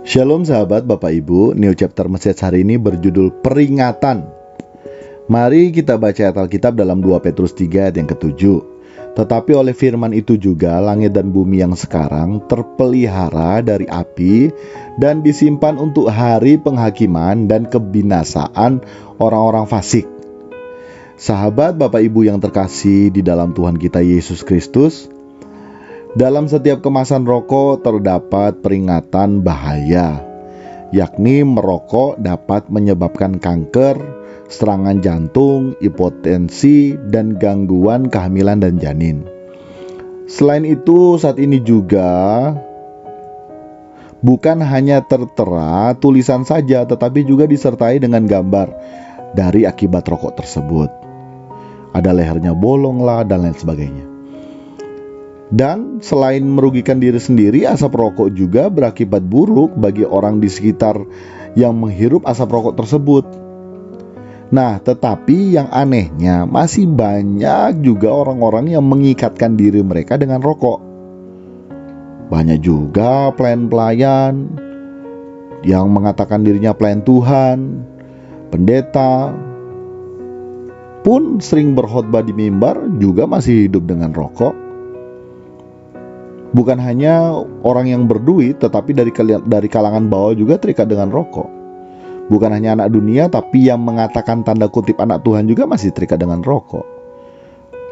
Shalom sahabat Bapak Ibu, New Chapter Message hari ini berjudul Peringatan. Mari kita baca ayat Alkitab dalam 2 Petrus 3 ayat yang ke-7. Tetapi oleh firman itu juga langit dan bumi yang sekarang terpelihara dari api dan disimpan untuk hari penghakiman dan kebinasaan orang-orang fasik. Sahabat Bapak Ibu yang terkasih di dalam Tuhan kita Yesus Kristus, dalam setiap kemasan rokok terdapat peringatan bahaya, yakni merokok dapat menyebabkan kanker, serangan jantung, hipotensi, dan gangguan kehamilan dan janin. Selain itu, saat ini juga bukan hanya tertera tulisan saja, tetapi juga disertai dengan gambar dari akibat rokok tersebut. Ada lehernya bolong lah, dan lain sebagainya. Dan selain merugikan diri sendiri, asap rokok juga berakibat buruk bagi orang di sekitar yang menghirup asap rokok tersebut. Nah, tetapi yang anehnya masih banyak juga orang-orang yang mengikatkan diri mereka dengan rokok. Banyak juga pelayan-pelayan yang mengatakan dirinya pelayan Tuhan, pendeta, pun sering berkhotbah di mimbar juga masih hidup dengan rokok. Bukan hanya orang yang berduit, tetapi dari kalangan bawah juga terikat dengan rokok. Bukan hanya anak dunia, tapi yang mengatakan tanda kutip anak Tuhan juga masih terikat dengan rokok.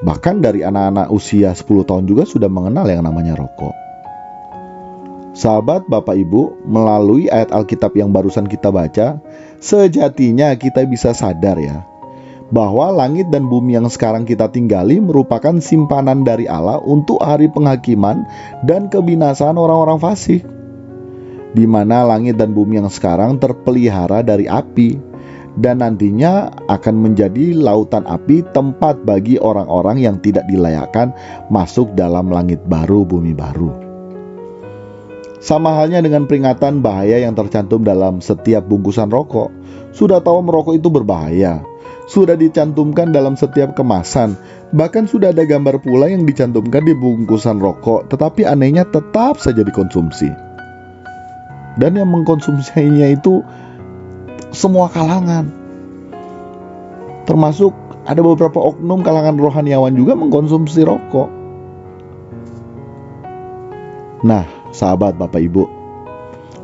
Bahkan dari anak-anak usia 10 tahun juga sudah mengenal yang namanya rokok. Sahabat Bapak Ibu, melalui ayat Alkitab yang barusan kita baca, sejatinya kita bisa sadar ya, bahwa langit dan bumi yang sekarang kita tinggali merupakan simpanan dari Allah untuk hari penghakiman dan kebinasaan orang-orang fasik, di mana langit dan bumi yang sekarang terpelihara dari api dan nantinya akan menjadi lautan api, tempat bagi orang-orang yang tidak dilayakkan masuk dalam langit baru, bumi baru. Sama halnya dengan peringatan bahaya yang tercantum dalam setiap bungkusan rokok. Sudah tahu merokok itu berbahaya, sudah dicantumkan dalam setiap kemasan, bahkan sudah ada gambar pula yang dicantumkan di bungkusan rokok, tetapi anehnya tetap saja dikonsumsi. Dan yang mengkonsumsinya itu semua kalangan, termasuk ada beberapa oknum kalangan rohaniawan juga mengkonsumsi rokok. Nah, sahabat Bapak Ibu,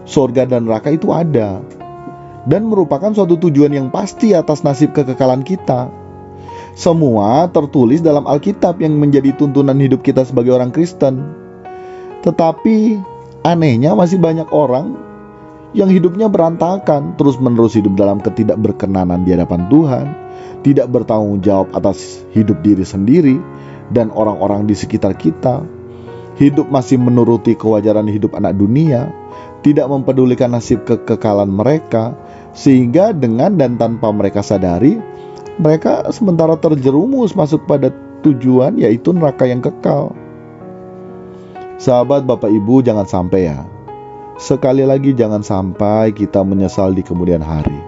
surga dan neraka itu ada dan merupakan suatu tujuan yang pasti atas nasib kekekalan kita. Semua tertulis dalam Alkitab yang menjadi tuntunan hidup kita sebagai orang Kristen. Tetapi anehnya masih banyak orang yang hidupnya berantakan, terus-menerus hidup dalam ketidakberkenanan di hadapan Tuhan, tidak bertanggung jawab atas hidup diri sendiri dan orang-orang di sekitar kita. Hidup masih menuruti kewajaran hidup anak dunia, tidak mempedulikan nasib kekekalan mereka, sehingga dengan dan tanpa mereka sadari, mereka sementara terjerumus masuk pada tujuan, yaitu neraka yang kekal. Sahabat Bapak Ibu, jangan sampai ya, sekali lagi jangan sampai kita menyesal di kemudian hari.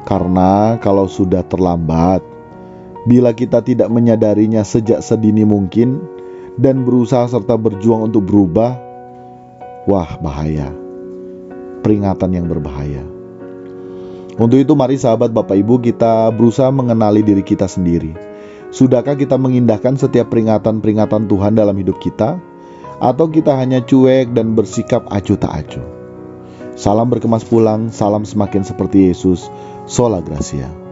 Karena kalau sudah terlambat, bila kita tidak menyadarinya sejak sedini mungkin dan berusaha serta berjuang untuk berubah, wah bahaya, peringatan yang berbahaya. Untuk itu mari sahabat Bapak Ibu kita berusaha mengenali diri kita sendiri. Sudahkah kita mengindahkan setiap peringatan-peringatan Tuhan dalam hidup kita? Atau kita hanya cuek dan bersikap acuh tak acuh? Salam berkemas pulang, salam semakin seperti Yesus. Sola Gracia.